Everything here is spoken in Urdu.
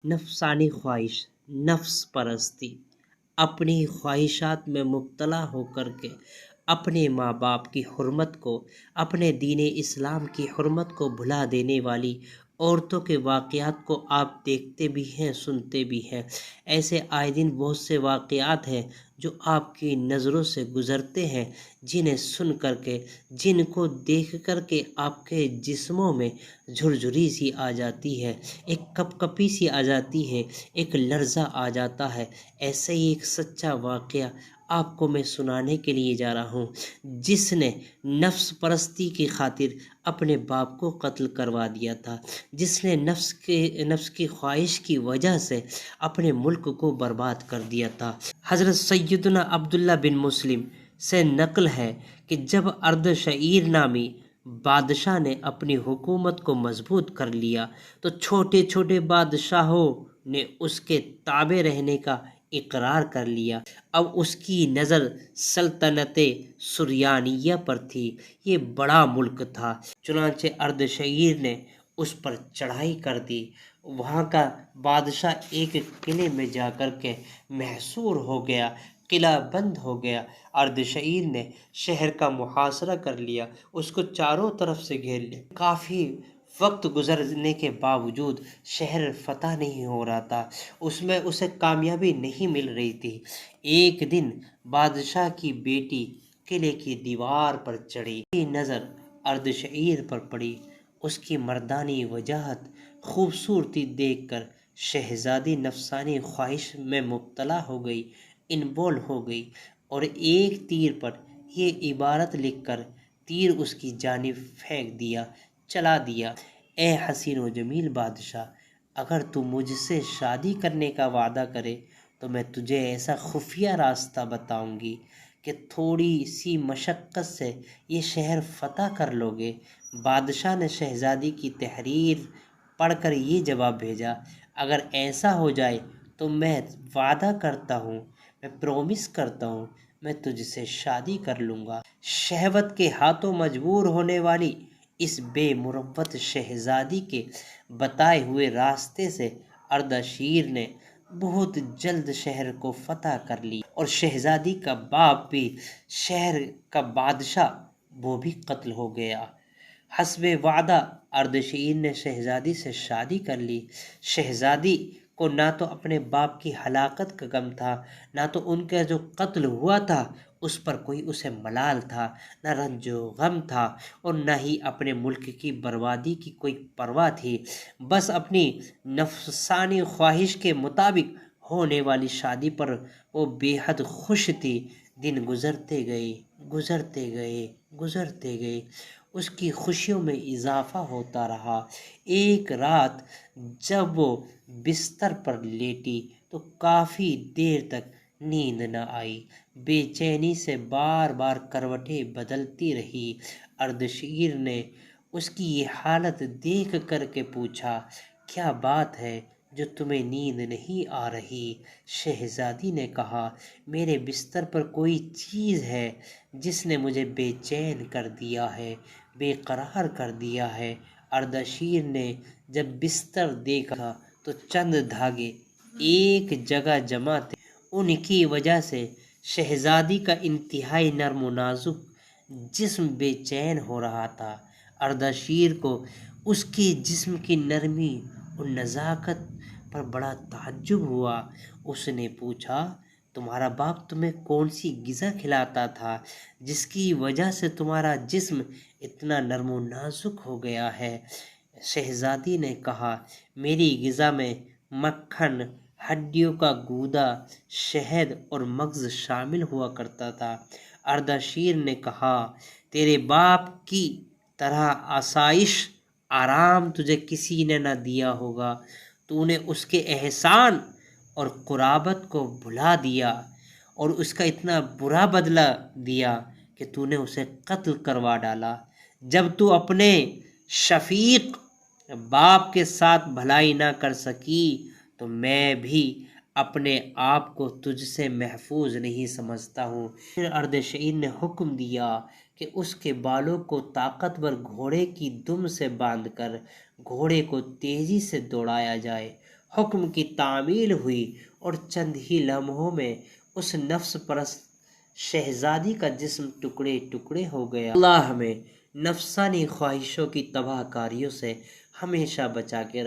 نفسانی خواہش، نفس پرستی، اپنی خواہشات میں مبتلا ہو کر کے اپنے ماں باپ کی حرمت کو، اپنے دین اسلام کی حرمت کو بھلا دینے والی عورتوں کے واقعات کو آپ دیکھتے بھی ہیں، سنتے بھی ہیں۔ ایسے آئے دن بہت سے واقعات ہیں جو آپ کی نظروں سے گزرتے ہیں، جنہیں سن کر کے، جن کو دیکھ کر کے آپ کے جسموں میں جھرجھری سی آ جاتی ہے، ایک کپ کپی سی آ جاتی ہے، ایک لرزہ آ جاتا ہے۔ ایسے ہی ایک سچا واقعہ آپ کو میں سنانے کے لیے جا رہا ہوں، جس نے نفس پرستی کی خاطر اپنے باپ کو قتل کروا دیا تھا، جس نے نفس کی خواہش کی وجہ سے اپنے ملک کو برباد کر دیا تھا۔ حضرت سیدنا عبداللہ بن مسلم سے نقل ہے کہ جب اردشیر نامی بادشاہ نے اپنی حکومت کو مضبوط کر لیا تو چھوٹے چھوٹے بادشاہوں نے اس کے تابع رہنے کا اقرار کر لیا۔ اب اس کی نظر سلطنت سریانیہ پر تھی، یہ بڑا ملک تھا۔ چنانچہ اردشیر نے اس پر چڑھائی کر دی۔ وہاں کا بادشاہ ایک قلعے میں جا کر کے محصور ہو گیا، قلعہ بند ہو گیا۔ اردشیر نے شہر کا محاصرہ کر لیا، اس کو چاروں طرف سے گھیر لیا۔ کافی وقت گزرنے کے باوجود شہر فتح نہیں ہو رہا تھا، اس میں اسے کامیابی نہیں مل رہی تھی۔ ایک دن بادشاہ کی بیٹی قلعے کی دیوار پر چڑھی، اس کی نظر اردشیر پر پڑی۔ اس کی مردانی وجاہت، خوبصورتی دیکھ کر شہزادی نفسانی خواہش میں مبتلا ہو گئی، انوالو ہو گئی، اور ایک تیر پر یہ عبارت لکھ کر تیر اس کی جانب پھینک دیا، چلا دیا: اے حسین و جمیل بادشاہ، اگر تو مجھ سے شادی کرنے کا وعدہ کرے تو میں تجھے ایسا خفیہ راستہ بتاؤں گی کہ تھوڑی سی مشقت سے یہ شہر فتح کر لو گے۔ بادشاہ نے شہزادی کی تحریر پڑھ کر یہ جواب بھیجا: اگر ایسا ہو جائے تو میں وعدہ کرتا ہوں، میں پرومس کرتا ہوں، میں تجھ سے شادی کر لوں گا۔ شہوت کے ہاتھوں مجبور ہونے والی اس بے مروت شہزادی کے بتائے ہوئے راستے سے اردشیر نے بہت جلد شہر کو فتح کر لی، اور شہزادی کا باپ بھی، شہر کا بادشاہ، وہ بھی قتل ہو گیا۔ حسب وعدہ اردشیر نے شہزادی سے شادی کر لی۔ شہزادی کو نہ تو اپنے باپ کی ہلاکت کا غم تھا، نہ تو ان کا جو قتل ہوا تھا اس پر کوئی اسے ملال تھا، نہ رنج و غم تھا، اور نہ ہی اپنے ملک کی بربادی کی کوئی پرواہ تھی۔ بس اپنی نفسانی خواہش کے مطابق ہونے والی شادی پر وہ بے حد خوش تھی۔ دن گزرتے گئے، گزرتے گئے، گزرتے گئے، اس کی خوشیوں میں اضافہ ہوتا رہا۔ ایک رات جب وہ بستر پر لیٹی تو کافی دیر تک نیند نہ آئی، بے چینی سے بار بار کروٹیں بدلتی رہی۔ اردشیر نے اس کی یہ حالت دیکھ کر کے پوچھا: کیا بات ہے جو تمہیں نیند نہیں آ رہی؟ شہزادی نے کہا: میرے بستر پر کوئی چیز ہے جس نے مجھے بے چین کر دیا ہے، بے قرار کر دیا ہے۔ اردشیر نے جب بستر دیکھا تو چند دھاگے ایک جگہ جمع تھے، ان کی وجہ سے شہزادی کا انتہائی نرم و نازک جسم بے چین ہو رہا تھا۔ اردشیر کو اس کے جسم کی نرمی اور نزاکت پر بڑا تعجب ہوا۔ اس نے پوچھا: تمہارا باپ تمہیں کون سی غذا کھلاتا تھا جس کی وجہ سے تمہارا جسم اتنا نرم و نازک ہو گیا ہے؟ شہزادی نے کہا: میری غذا میں مکھن، ہڈیوں کا گودا، شہد اور مغز شامل ہوا کرتا تھا۔ اردشیر نے کہا: تیرے باپ کی طرح آسائش، آرام تجھے کسی نے نہ دیا ہوگا۔ تو نے اس کے احسان اور قرابت کو بھلا دیا اور اس کا اتنا برا بدلہ دیا کہ تو نے اسے قتل کروا ڈالا۔ جب تو اپنے شفیق باپ کے ساتھ بھلائی نہ کر سکی تو میں بھی اپنے آپ کو تجھ سے محفوظ نہیں سمجھتا ہوں۔ پھر اردشیر نے حکم دیا کہ اس کے بالوں کو طاقتور گھوڑے کی دم سے باندھ کر گھوڑے کو تیزی سے دوڑایا جائے۔ حکم کی تعمیل ہوئی اور چند ہی لمحوں میں اس نفس پرست شہزادی کا جسم ٹکڑے ٹکڑے ہو گیا۔ اللہ ہمیں نفسانی خواہشوں کی تباہ کاریوں سے ہمیشہ بچا کے رکھے۔